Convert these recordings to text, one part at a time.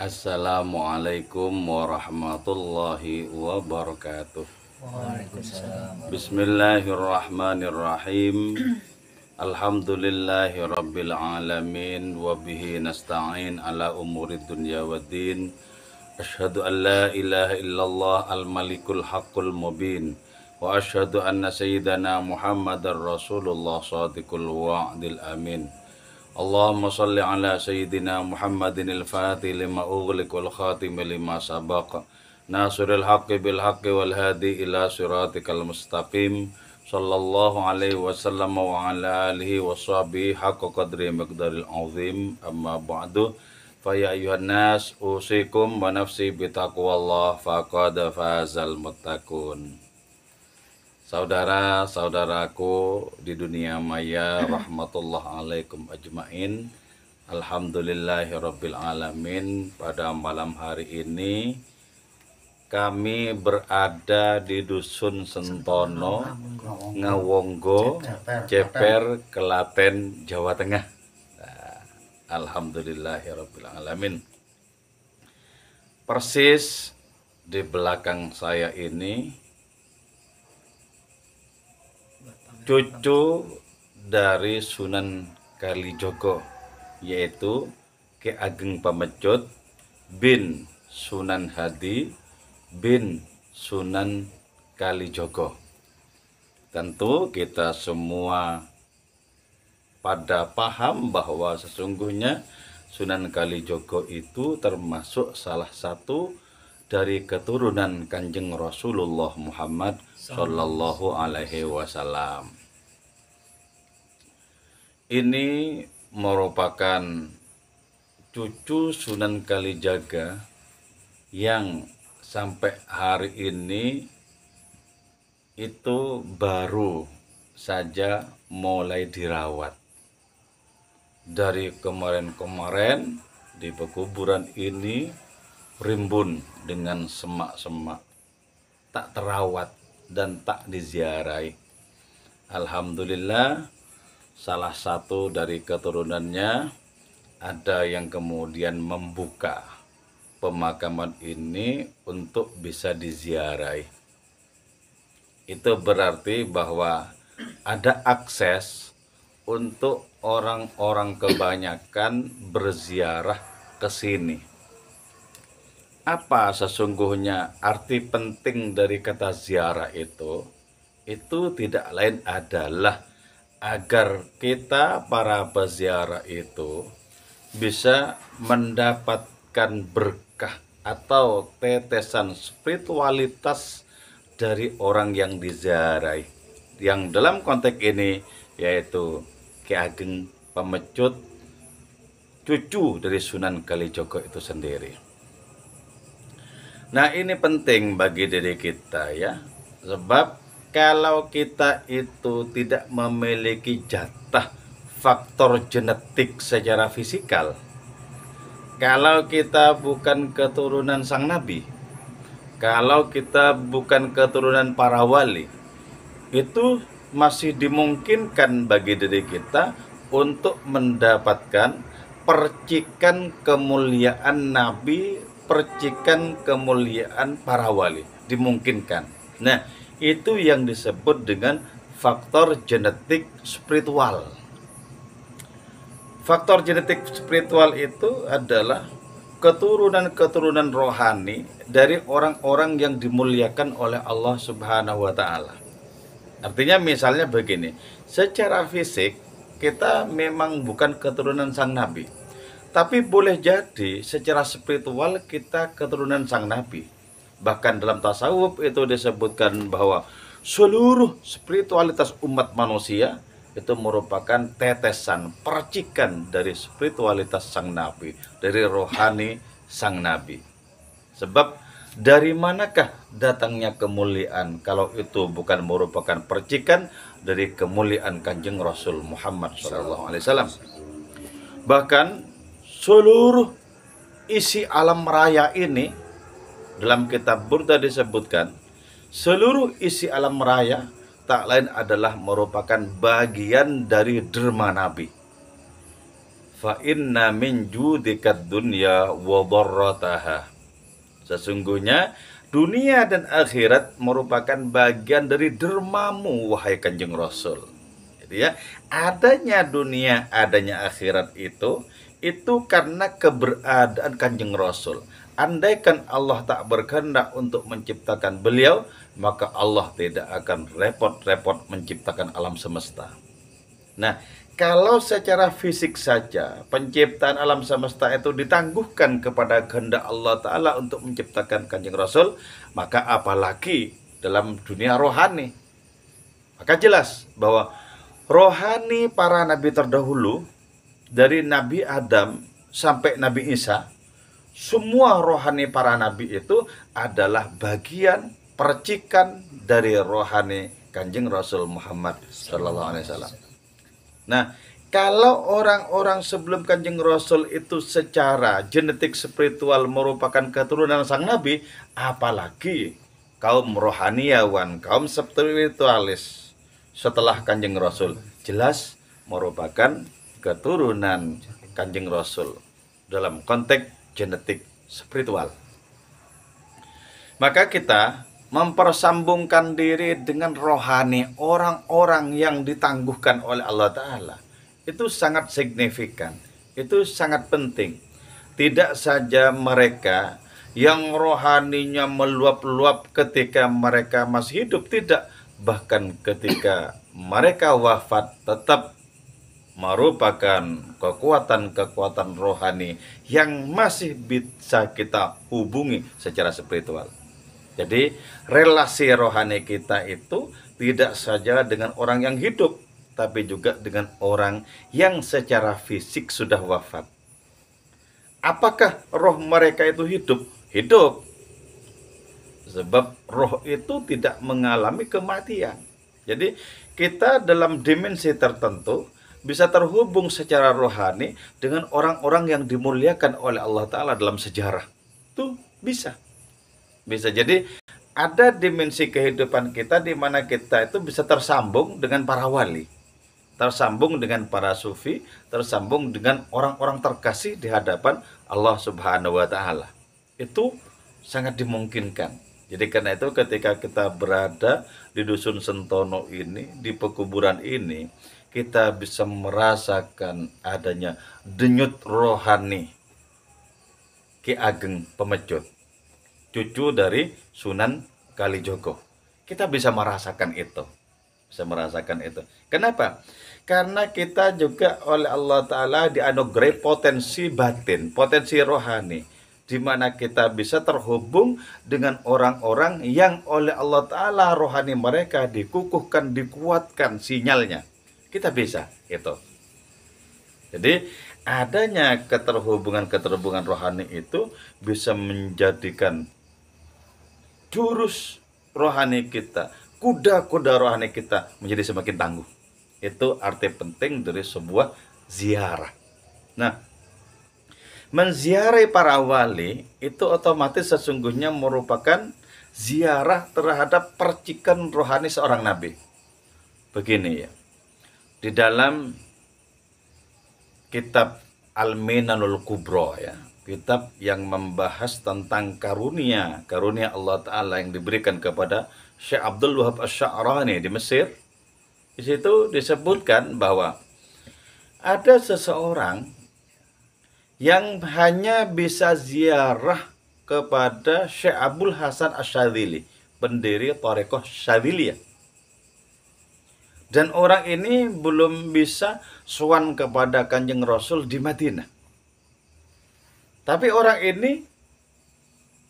Assalamualaikum warahmatullahi wabarakatuh. Waalaikumsalam. Bismillahirrahmanirrahim. Alhamdulillahi rabbil alamin. Wabihi nasta'in ala umurid dunya waddin. Ashhadu an la ilaha illallah al-malikul haqqul mubin. Wa ashhadu anna sayyidana Muhammadar Rasulullah sadiqul wa'dil amin. Allahumma salli ala sayyidina Muhammadin al-fatih lima ughliq wal khatim lima sabaq nasiril haqqi bil haqqi wal hadi ila siratikal mustaqim sallallahu alaihi wasallam wa ala alihi wa sahbihi haqqa qadri miqdaril azim amma ba'du fa ya ayuhan nas usikum wa nafsi bitaqwallah faqad fazal muttaqun. Saudara-saudaraku di dunia maya, rahmatullah alaikum ajmain. Alhamdulillahirabbil alamin. Pada malam hari ini kami berada di Dusun Sentono, Ngawonggo, Ceper, Klaten, Jawa Tengah. Alhamdulillahirabbil alamin. Persis di belakang saya ini cucu dari Sunan Kalijogo, yaitu Ki Ageng Pamecut bin Sunan Hadi bin Sunan Kalijogo. Tentu kita semua pada paham bahwa sesungguhnya Sunan Kalijogo itu termasuk salah satu dari keturunan Kanjeng Rasulullah Muhammad Sallallahu Alaihi Wasallam. Ini merupakan cucu Sunan Kalijaga yang sampai hari ini itu baru saja mulai dirawat. Dari kemarin-kemarin di pekuburan ini rimbun dengan semak-semak, tak terawat dan tak diziarahi. Alhamdulillah, salah satu dari keturunannya ada yang kemudian membuka pemakaman ini untuk bisa diziarahi. Itu berarti bahwa ada akses untuk orang-orang kebanyakan berziarah ke sini. Apa sesungguhnya arti penting dari kata ziarah itu? Itu tidak lain adalah agar kita para peziarah itu bisa mendapatkan berkah atau tetesan spiritualitas dari orang yang diziarahi. Yang dalam konteks ini yaitu Ki Ageng Pamecut, cucu dari Sunan Kalijogo itu sendiri. Nah, ini penting bagi diri kita ya. Sebab kalau kita itu tidak memiliki jatah faktor genetik secara fisikal, kalau kita bukan keturunan sang nabi, kalau kita bukan keturunan para wali, itu masih dimungkinkan bagi diri kita untuk mendapatkan percikan kemuliaan nabi, percikan kemuliaan para wali, dimungkinkan. Nah, itu yang disebut dengan faktor genetik spiritual. Faktor genetik spiritual itu adalah keturunan-keturunan rohani dari orang-orang yang dimuliakan oleh Allah Subhanahu wa taala. Artinya misalnya begini, secara fisik kita memang bukan keturunan sang nabi, tapi boleh jadi secara spiritual kita keturunan sang nabi. Bahkan dalam tasawuf itu disebutkan bahwa seluruh spiritualitas umat manusia itu merupakan tetesan, percikan dari spiritualitas sang nabi, dari rohani sang nabi. Sebab dari manakah datangnya kemuliaan kalau itu bukan merupakan percikan dari kemuliaan Kanjeng Rasul Muhammad SAW. Bahkan seluruh isi alam raya ini, dalam kitab Burda disebutkan, seluruh isi alam raya tak lain adalah merupakan bagian dari derma Nabi. fa inna min judikad dunya wa dharrataha. Sesungguhnya dunia dan akhirat merupakan bagian dari dermamu, wahai Kanjeng Rasul. Jadi ya, adanya dunia, adanya akhirat itu karena keberadaan Kanjeng Rasul. Andaikan Allah tak berkehendak untuk menciptakan beliau, maka Allah tidak akan repot-repot menciptakan alam semesta. Nah, kalau secara fisik saja penciptaan alam semesta itu ditangguhkan kepada kehendak Allah Ta'ala untuk menciptakan Kanjeng Rasul, maka apalagi dalam dunia rohani. Maka jelas bahwa rohani para nabi terdahulu, dari Nabi Adam sampai Nabi Isa, semua rohani para nabi itu adalah bagian percikan dari rohani Kanjeng Rasul Muhammad SAW. Nah, kalau orang-orang sebelum Kanjeng Rasul itu secara genetik spiritual merupakan keturunan sang Nabi, apalagi kaum rohaniawan, kaum spiritualis setelah Kanjeng Rasul, jelas merupakan keturunan Kanjeng Rasul dalam konteks genetik spiritual. Maka kita mempersambungkan diri dengan rohani orang-orang yang ditangguhkan oleh Allah Ta'ala, itu sangat signifikan, itu sangat penting. Tidak saja mereka yang rohaninya meluap-luap ketika mereka masih hidup, tidak, bahkan ketika mereka wafat tetap merupakan kekuatan-kekuatan rohani yang masih bisa kita hubungi secara spiritual. Jadi relasi rohani kita itu tidak saja dengan orang yang hidup, tapi juga dengan orang yang secara fisik sudah wafat. Apakah roh mereka itu hidup? Hidup. Sebab roh itu tidak mengalami kematian. Jadi kita dalam dimensi tertentu bisa terhubung secara rohani dengan orang-orang yang dimuliakan oleh Allah Ta'ala dalam sejarah. Itu bisa. Jadi ada dimensi kehidupan kita di mana kita itu bisa tersambung dengan para wali, tersambung dengan para sufi, tersambung dengan orang-orang terkasih di hadapan Allah Subhanahu wa Ta'ala. Itu sangat dimungkinkan. Jadi karena itu ketika kita berada di dusun Sentono ini, di pekuburan ini, kita bisa merasakan adanya denyut rohani Ki Ageng Pemecut, cucu dari Sunan Kalijogo. Kita bisa merasakan itu. Kenapa? Karena kita juga oleh Allah Ta'ala dianugerahi potensi batin, potensi rohani, di mana kita bisa terhubung dengan orang-orang yang oleh Allah Ta'ala rohani mereka dikukuhkan, dikuatkan sinyalnya. Kita bisa itu. Jadi adanya keterhubungan rohani itu bisa menjadikan jurus rohani kita, kuda-kuda rohani kita menjadi semakin tangguh. Itu arti penting dari sebuah ziarah. Nah, menziarahi para wali itu otomatis sesungguhnya merupakan ziarah terhadap percikan rohani seorang nabi. Begini ya, di dalam kitab Al-Minanul Kubro ya, kitab yang membahas tentang karunia Allah Ta'ala yang diberikan kepada Syekh Abdul Wahab Asy-Sya'rani di Mesir. Di situ disebutkan bahwa ada seseorang yang hanya bisa ziarah kepada Syekh Abdul Hasan Asy-Syadzili, pendiri Thariqah Syadziliyah. Dan orang ini belum bisa sowan kepada Kanjeng Rasul di Madinah. Tapi orang ini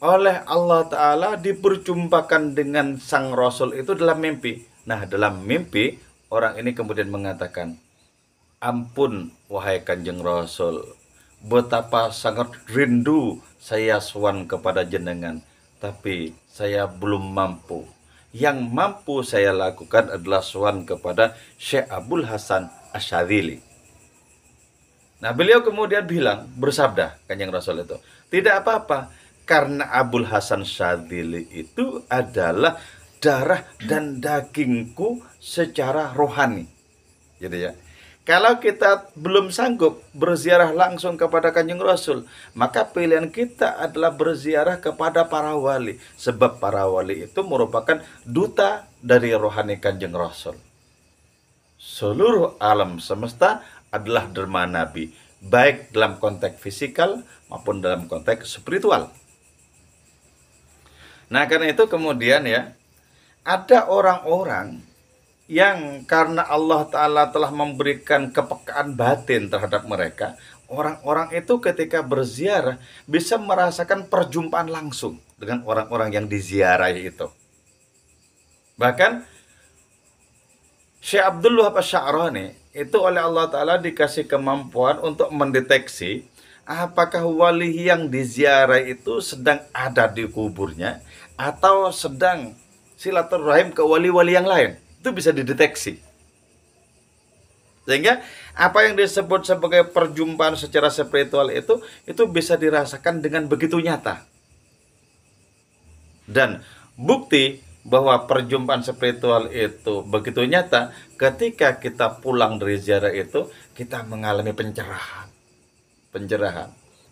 oleh Allah Ta'ala diperjumpakan dengan sang Rasul itu dalam mimpi. Nah, dalam mimpi orang ini kemudian mengatakan, ampun wahai Kanjeng Rasul, betapa sangat rindu saya sowan kepada jenengan, tapi saya belum mampu. Yang mampu saya lakukan adalah sowan kepada Syekh Abdul Hasan Asy-Syadzili. Nah, beliau kemudian bilang, bersabda Kanjeng Rasul itu, tidak apa-apa, karena Abdul Hasan Asy-Syadzili itu adalah darah dan dagingku secara rohani. Jadi ya, Kalau kita belum sanggup berziarah langsung kepada Kanjeng Rasul, maka pilihan kita adalah berziarah kepada para wali. Sebab para wali itu merupakan duta dari rohani Kanjeng Rasul. Seluruh alam semesta adalah derma Nabi, baik dalam konteks fisikal maupun dalam konteks spiritual. Nah, karena itu kemudian ya, ada orang-orang yang karena Allah Ta'ala telah memberikan kepekaan batin terhadap mereka, orang-orang itu ketika berziarah bisa merasakan perjumpaan langsung dengan orang-orang yang diziarahi itu. Bahkan Syekh Abdul Wahab Asy-Sya'rani itu oleh Allah Ta'ala dikasih kemampuan untuk mendeteksi apakah wali yang diziarahi itu sedang ada di kuburnya atau sedang silaturahim ke wali-wali yang lain. Itu bisa dideteksi. Sehingga apa yang disebut sebagai perjumpaan secara spiritual itu bisa dirasakan dengan begitu nyata. Dan bukti bahwa perjumpaan spiritual itu begitu nyata ketika kita pulang dari ziarah itu, kita mengalami pencerahan.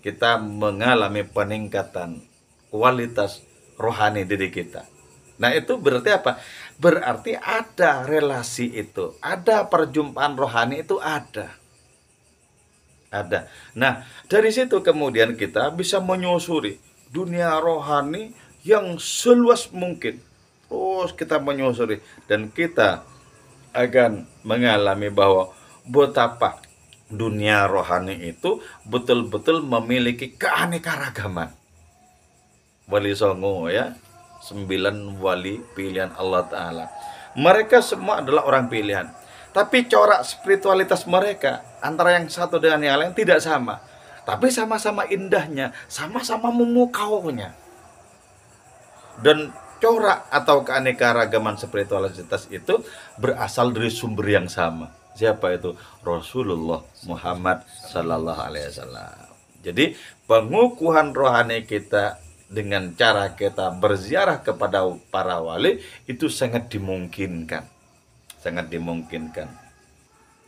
Kita mengalami peningkatan kualitas rohani diri kita. Nah, itu berarti apa? Berarti ada relasi itu, ada perjumpaan rohani itu ada. Nah, dari situ kemudian kita bisa menyusuri dunia rohani yang seluas mungkin. Terus kita menyusuri dan kita akan mengalami bahwa betapa dunia rohani itu betul-betul memiliki keanekaragaman. Wali Songo ya, 9 wali pilihan Allah Ta'ala. Mereka semua adalah orang pilihan. Tapi corak spiritualitas mereka antara yang satu dengan yang lain tidak sama. Tapi sama-sama indahnya, sama-sama memukaunya. Dan corak atau keanekaragaman spiritualitas itu berasal dari sumber yang sama. Siapa itu? Rasulullah Muhammad Sallallahu Alaihi Wasallam. Jadi pengukuhan rohani kita dengan cara kita berziarah kepada para wali itu sangat dimungkinkan.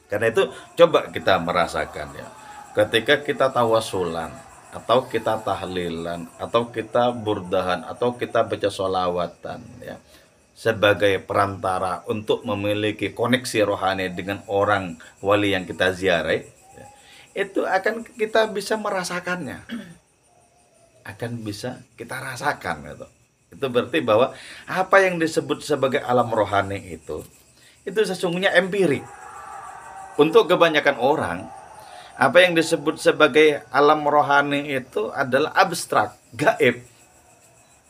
Karena itu coba kita merasakan ya. Ketika kita tawasulan atau kita tahlilan atau kita burdahan atau kita baca sholawatan ya, sebagai perantara untuk memiliki koneksi rohani dengan orang wali yang kita ziarahi ya, itu akan kita bisa merasakannya. Akan bisa kita rasakan gitu. Itu berarti bahwa apa yang disebut sebagai alam rohani itu sesungguhnya empirik. Untuk kebanyakan orang, apa yang disebut sebagai alam rohani itu adalah abstrak, gaib.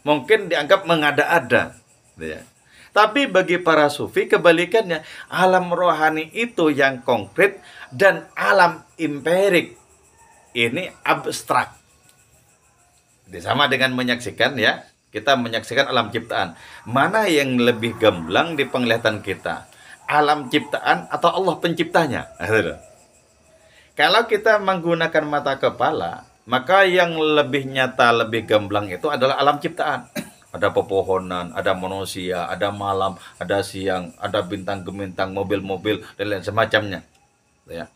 Mungkin dianggap mengada-ada gitu ya. Tapi bagi para sufi kebalikannya, alam rohani itu yang konkret dan alam empirik ini abstrak. Sama dengan menyaksikan ya, kita menyaksikan alam ciptaan. Mana yang lebih gamblang di penglihatan kita? Alam ciptaan atau Allah penciptanya? Kalau kita menggunakan mata kepala, maka yang lebih nyata, lebih gamblang itu adalah alam ciptaan. Ada pepohonan, ada manusia, ada malam, ada siang, ada bintang-gemintang, mobil-mobil, dan lain semacamnya. Ya.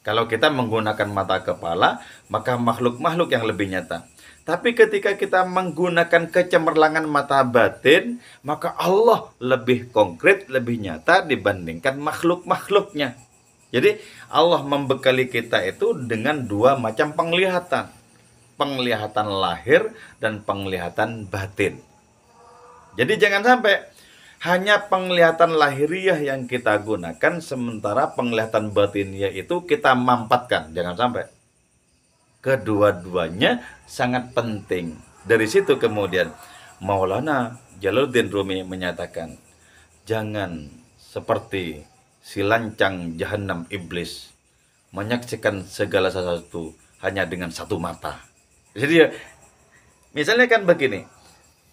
Kalau kita menggunakan mata kepala, maka makhluk-makhluk yang lebih nyata. Tapi ketika kita menggunakan kecemerlangan mata batin, maka Allah lebih konkret, lebih nyata dibandingkan makhluk-makhluknya. Jadi Allah membekali kita itu dengan 2 macam penglihatan. Penglihatan lahir dan penglihatan batin. Jadi jangan sampai hanya penglihatan lahiriah yang kita gunakan, sementara penglihatan batinnya itu kita mampatkan. Jangan sampai. Kedua-duanya sangat penting. Dari situ kemudian Maulana Jalaluddin Rumi menyatakan, jangan seperti si lancang jahanam iblis menyaksikan segala sesuatu hanya dengan 1 mata. Jadi misalnya kan begini,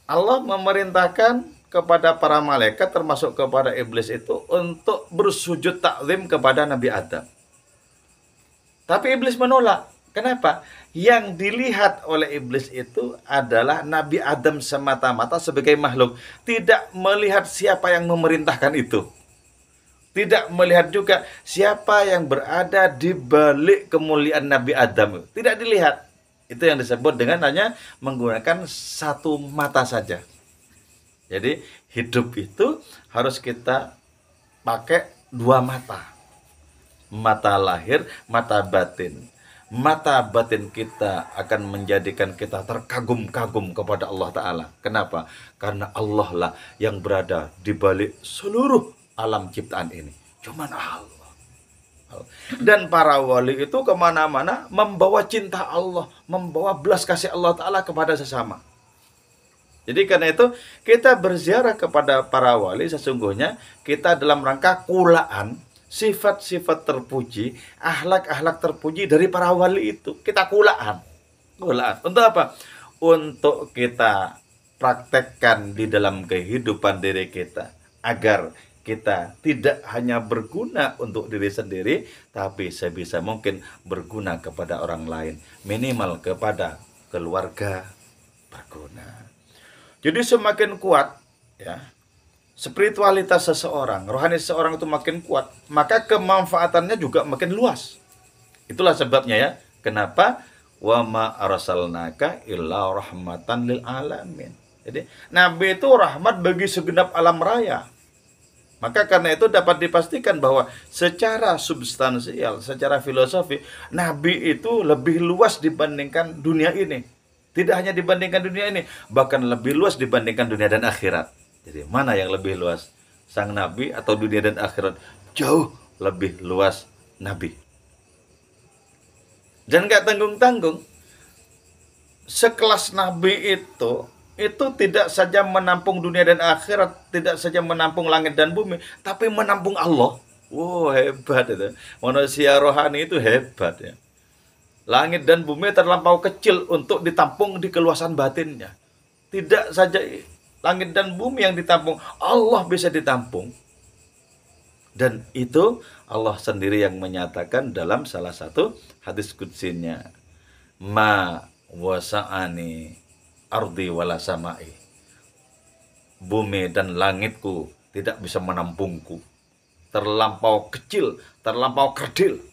Allah memerintahkan kepada para malaikat termasuk kepada iblis itu untuk bersujud takzim kepada Nabi Adam. Tapi iblis menolak. Kenapa? Yang dilihat oleh iblis itu adalah Nabi Adam semata-mata sebagai makhluk. Tidak melihat siapa yang memerintahkan itu. Tidak melihat juga siapa yang berada di balik kemuliaan Nabi Adam. Tidak dilihat. Itu yang disebut dengan hanya menggunakan satu mata saja. Jadi hidup itu harus kita pakai dua mata. Mata lahir, mata batin. Mata batin kita akan menjadikan kita terkagum-kagum kepada Allah Ta'ala. Kenapa? Karena Allah lah yang berada di balik seluruh alam ciptaan ini. Cuman Allah. Dan para wali itu kemana-mana membawa cinta Allah, membawa belas kasih Allah Ta'ala kepada sesama. Jadi karena itu kita berziarah kepada para wali, sesungguhnya kita dalam rangka kulaan sifat-sifat terpuji, akhlak-akhlak terpuji dari para wali itu. Kita kulaan. Untuk apa? Untuk kita praktekkan di dalam kehidupan diri kita, agar kita tidak hanya berguna untuk diri sendiri, tapi sebisa mungkin berguna kepada orang lain, minimal kepada keluarga berguna. Jadi semakin kuat ya spiritualitas seseorang, rohani seseorang itu makin kuat, maka kemanfaatannya juga makin luas. Itulah sebabnya ya, kenapa wa ma arsalnaka illa rahmatan lil alamin. Jadi nabi itu rahmat bagi segenap alam raya. Maka karena itu dapat dipastikan bahwa secara substansial, secara filosofi, nabi itu lebih luas dibandingkan dunia ini. Tidak hanya dibandingkan dunia ini, bahkan lebih luas dibandingkan dunia dan akhirat. Jadi mana yang lebih luas? Sang nabi atau dunia dan akhirat? Jauh lebih luas nabi. Dan gak tanggung-tanggung, sekelas nabi itu tidak saja menampung dunia dan akhirat, tidak saja menampung langit dan bumi, tapi menampung Allah. Wow, hebat itu. Manusia rohani itu hebat ya. Langit dan bumi terlampau kecil untuk ditampung di keluasan batinnya. Tidak saja langit dan bumi yang ditampung, Allah bisa ditampung. Dan itu Allah sendiri yang menyatakan dalam salah satu hadis qudsinya. Ma wasa'ani ardi wala samai. Bumi dan langitku tidak bisa menampungku. Terlampau kecil, terlampau kerdil,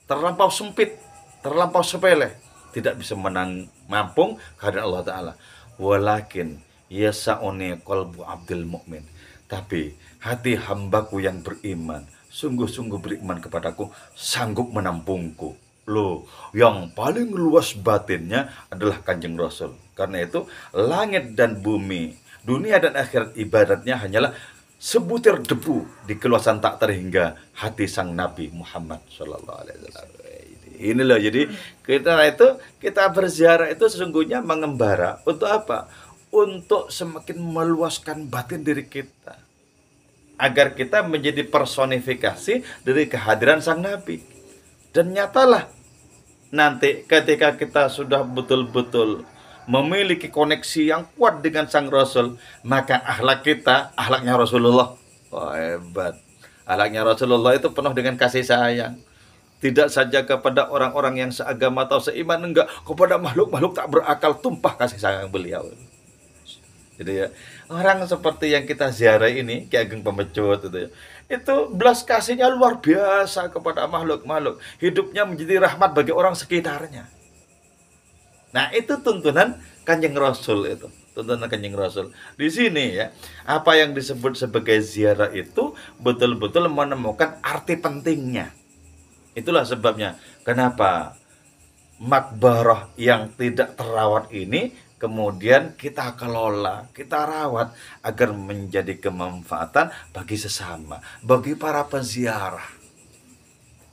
terlampau sempit, terlampau sepele, tidak bisa menampung kehadiran Allah Ta'ala. Walakin yasa'uni qalbu abdil mu'min. Tapi hati hambaku yang beriman, sungguh-sungguh beriman kepadaku, sanggup menampungku. Loh, yang paling luas batinnya adalah Kanjeng Rasul. Karena itu langit dan bumi, dunia dan akhirat ibadatnya hanyalah sebutir debu di keluasan tak terhingga hati sang Nabi Muhammad Sallallahu Alaihi Wasallam. Ini loh, jadi kita berziarah itu sesungguhnya mengembara untuk apa? Untuk semakin meluaskan batin diri kita, agar kita menjadi personifikasi dari kehadiran sang Nabi. Dan nyatalah nanti ketika kita sudah betul-betul memiliki koneksi yang kuat dengan sang Rasul, maka akhlak kita, akhlaknya Rasulullah. Oh, hebat. Akhlaknya Rasulullah itu penuh dengan kasih sayang. Tidak saja kepada orang-orang yang seagama atau seiman, enggak, kepada makhluk-makhluk tak berakal, tumpah kasih sayang beliau. Jadi ya, orang seperti yang kita ziarah ini, Ki Ageng Pemecut itu belas kasihnya luar biasa kepada makhluk-makhluk. Hidupnya menjadi rahmat bagi orang sekitarnya. Nah, itu tuntunan Kanjeng Rasul itu. Tuntunan Kanjeng Rasul. Di sini ya, apa yang disebut sebagai ziarah itu betul-betul menemukan arti pentingnya. Itulah sebabnya kenapa makbarah yang tidak terawat ini kemudian kita kelola, kita rawat agar menjadi kemanfaatan bagi sesama, bagi para peziarah.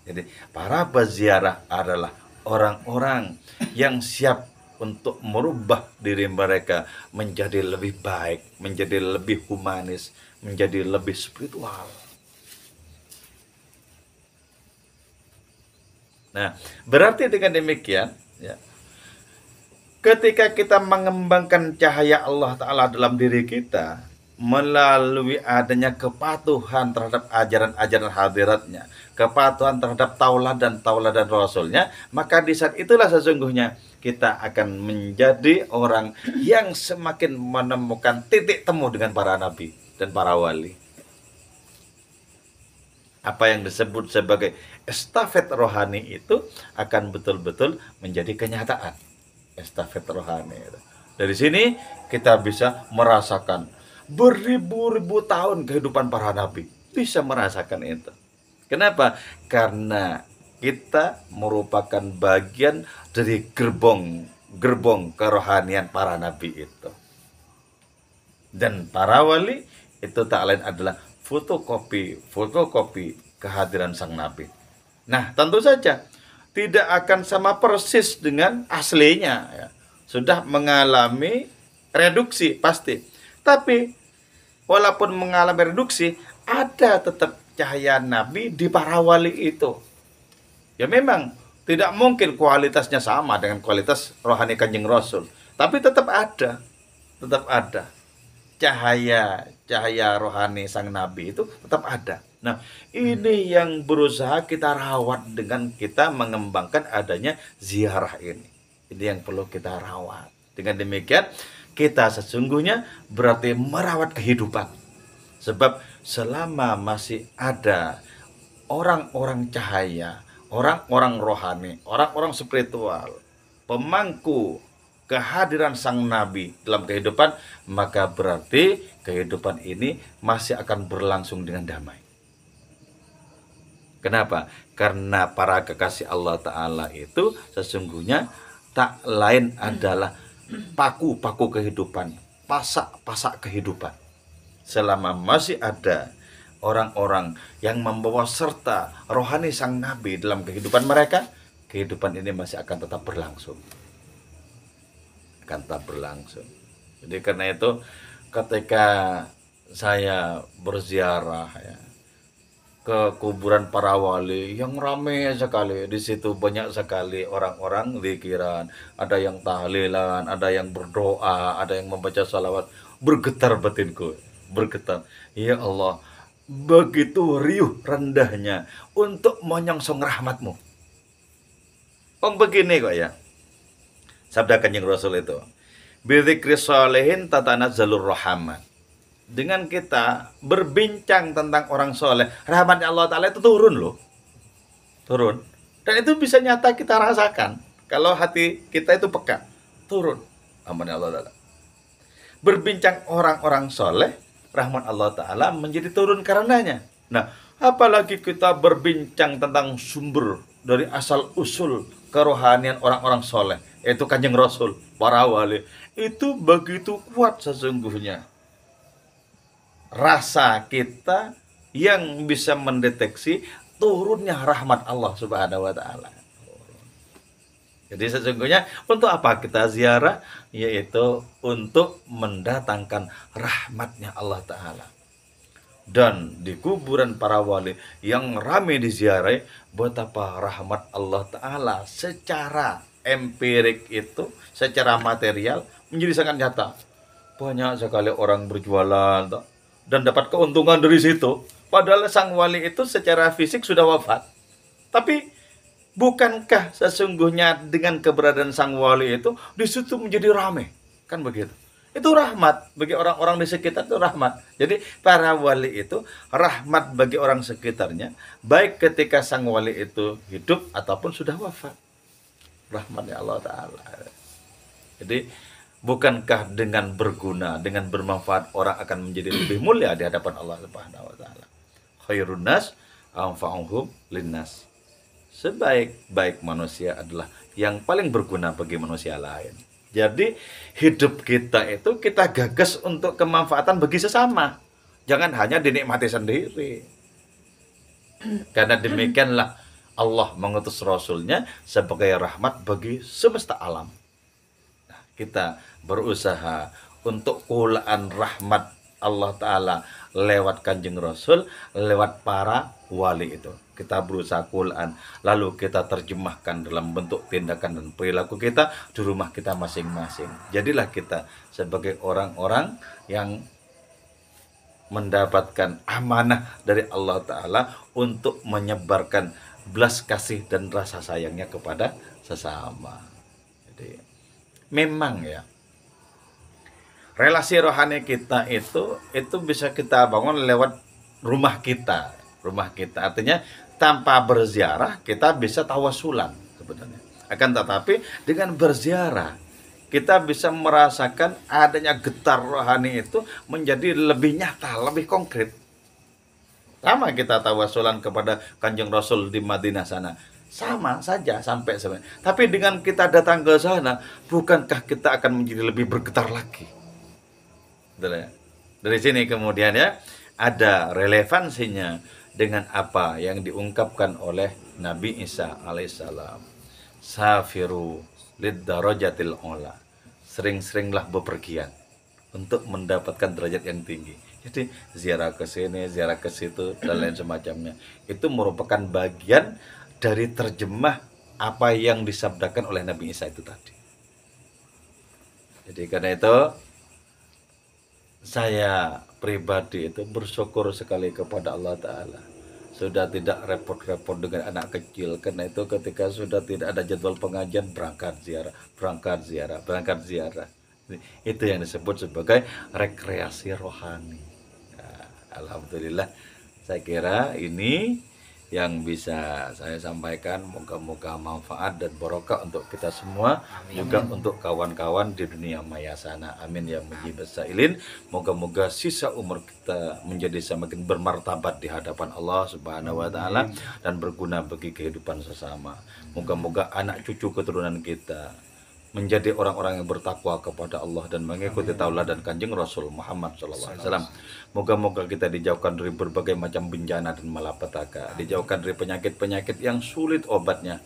Jadi para peziarah adalah orang-orang yang siap untuk merubah diri mereka menjadi lebih baik, menjadi lebih humanis, menjadi lebih spiritual. Nah, berarti dengan demikian, ya, ketika kita mengembangkan cahaya Allah Ta'ala dalam diri kita, melalui adanya kepatuhan terhadap ajaran-ajaran hadiratnya, kepatuhan terhadap tauladan Rasulnya, maka di saat itulah sesungguhnya kita akan menjadi orang yang semakin menemukan titik temu dengan para nabi dan para wali. apa yang disebut sebagai estafet rohani itu akan betul-betul menjadi kenyataan. Estafet rohani itu. Dari sini kita bisa merasakan beribu-ribu tahun kehidupan para nabi. Bisa merasakan itu. Kenapa? Karena kita merupakan bagian dari gerbong kerohanian para nabi itu. Dan para wali itu tak lain adalah fotokopi kehadiran sang nabi. Nah, tentu saja tidak akan sama persis dengan aslinya ya. Sudah mengalami reduksi pasti. Tapi walaupun mengalami reduksi, ada tetap cahaya nabi di para wali itu. Ya memang tidak mungkin kualitasnya sama dengan kualitas rohani Kanjeng Rasul, tapi tetap ada. Tetap ada. Cahaya rohani sang nabi itu tetap ada. Nah, ini yang berusaha kita rawat dengan kita mengembangkan adanya ziarah ini. Ini yang perlu kita rawat. Dengan demikian, kita sesungguhnya berarti merawat kehidupan. Sebab selama masih ada orang-orang cahaya, orang-orang rohani, orang-orang spiritual, pemangku kehadiran sang nabi dalam kehidupan, maka berarti kehidupan ini masih akan berlangsung dengan damai. Kenapa? Karena para kekasih Allah Ta'ala itu sesungguhnya tak lain adalah paku-paku kehidupan, pasak-pasak kehidupan. Selama masih ada orang-orang yang membawa serta rohani sang nabi dalam kehidupan mereka, kehidupan ini masih akan tetap berlangsung. Jadi karena itu ketika saya berziarah ya, ke kuburan para wali yang ramai sekali, di situ banyak sekali orang-orang zikiran, ada yang tahlilan, ada yang berdoa, ada yang membaca salawat. Bergetar batinku, bergetar. Ya Allah, begitu riuh rendahnya untuk menyongsong rahmatmu. Begini kok ya, sabda Kanjeng Rasul itu, bidzikri sholihin tatanazzalur rahmat. Dengan kita berbincang tentang orang soleh, rahmatnya Allah Ta'ala itu turun loh. Turun. Dan itu bisa nyata kita rasakan. Kalau hati kita itu peka, turun rahmatnya Allah Ta'ala. Berbincang orang-orang soleh, rahmat Allah Ta'ala menjadi turun karenanya. Nah, apalagi kita berbincang tentang sumber dari asal usul kerohanian orang-orang soleh, yaitu Kanjeng Rasul, para wali. Itu begitu kuat sesungguhnya rasa kita yang bisa mendeteksi turunnya rahmat Allah Subhanahu wa Ta'ala. Jadi sesungguhnya untuk apa kita ziarah? Yaitu untuk mendatangkan rahmatnya Allah Ta'ala. Dan di kuburan para wali yang ramai diziarahi, betapa rahmat Allah Ta'ala secara empirik itu, secara material menjadi sangat nyata. Banyak sekali orang berjualan dan dapat keuntungan dari situ. Padahal sang wali itu secara fisik sudah wafat. Tapi bukankah sesungguhnya dengan keberadaan sang wali itu di situ menjadi ramai? Kan begitu. Itu rahmat bagi orang-orang di sekitar, itu rahmat. Jadi para wali itu rahmat bagi orang sekitarnya, baik ketika sang wali itu hidup ataupun sudah wafat. Rahmatnya Allah Ta'ala. Jadi bukankah dengan berguna, dengan bermanfaat orang akan menjadi lebih mulia di hadapan Allah Subhanahu wa Ta'ala? Khairun nas anfa'uhum linnas. Sebaik-baik manusia adalah yang paling berguna bagi manusia lain. Jadi hidup kita itu kita gagas untuk kemanfaatan bagi sesama. Jangan hanya dinikmati sendiri. Karena demikianlah Allah mengutus Rasulnya sebagai rahmat bagi semesta alam. Kita berusaha untuk kulaan rahmat Allah Ta'ala lewat Kanjeng Rasul, lewat para wali itu. Kita berusaha kulaan, lalu kita terjemahkan dalam bentuk tindakan dan perilaku kita di rumah kita masing-masing. Jadilah kita sebagai orang-orang yang mendapatkan amanah dari Allah Ta'ala untuk menyebarkan belas kasih dan rasa sayangnya kepada sesama. Jadi memang ya, relasi rohani kita itu bisa kita bangun lewat rumah kita, rumah kita. Artinya tanpa berziarah kita bisa tawasulan sebenarnya. Akan tetapi dengan berziarah kita bisa merasakan adanya getar rohani itu menjadi lebih nyata, lebih konkret. Sama kita tawasulan kepada Kanjeng Rasul di Madinah sana. Sama saja sampai sebenarnya. Tapi dengan kita datang ke sana, bukankah kita akan menjadi lebih bergetar lagi? Dari sini kemudian ya ada relevansinya dengan apa yang diungkapkan oleh Nabi Isa alaihissalam. Safiru lid darajatil ula. Sering-seringlah bepergian untuk mendapatkan derajat yang tinggi. Jadi ziarah ke sini, ziarah ke situ dan lain semacamnya. Itu merupakan bagian dari terjemah apa yang disabdakan oleh Nabi Isa itu tadi. Jadi karena itu saya pribadi itu bersyukur sekali kepada Allah Ta'ala. Sudah tidak repot-repot dengan anak kecil. Karena itu ketika sudah tidak ada jadwal pengajian, berangkat ziarah. Itu yang disebut sebagai rekreasi rohani. Nah, alhamdulillah, saya kira ini yang bisa saya sampaikan. Moga-moga manfaat dan barokah untuk kita semua. Amin. Juga untuk kawan-kawan di dunia maya sana. Amin ya mujibas sa'ilin. Moga-moga sisa umur kita menjadi semakin bermartabat di hadapan Allah Subhanahu wa taala dan berguna bagi kehidupan sesama. Moga-moga anak cucu keturunan kita menjadi orang-orang yang bertakwa kepada Allah dan mengikuti tauladan Kanjeng Rasul Muhammad SAW. Moga-moga kita dijauhkan dari berbagai macam bencana dan malapetaka, dijauhkan dari penyakit-penyakit yang sulit obatnya.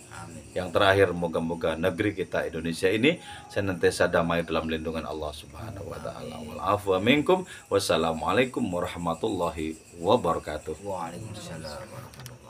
Yang terakhir, moga-moga negeri kita Indonesia ini senantiasa damai dalam lindungan Allah Subhanahu wa taala. Wal afwa minkum. Wassalamualaikum warahmatullahi wabarakatuh. Waalaikumsalam.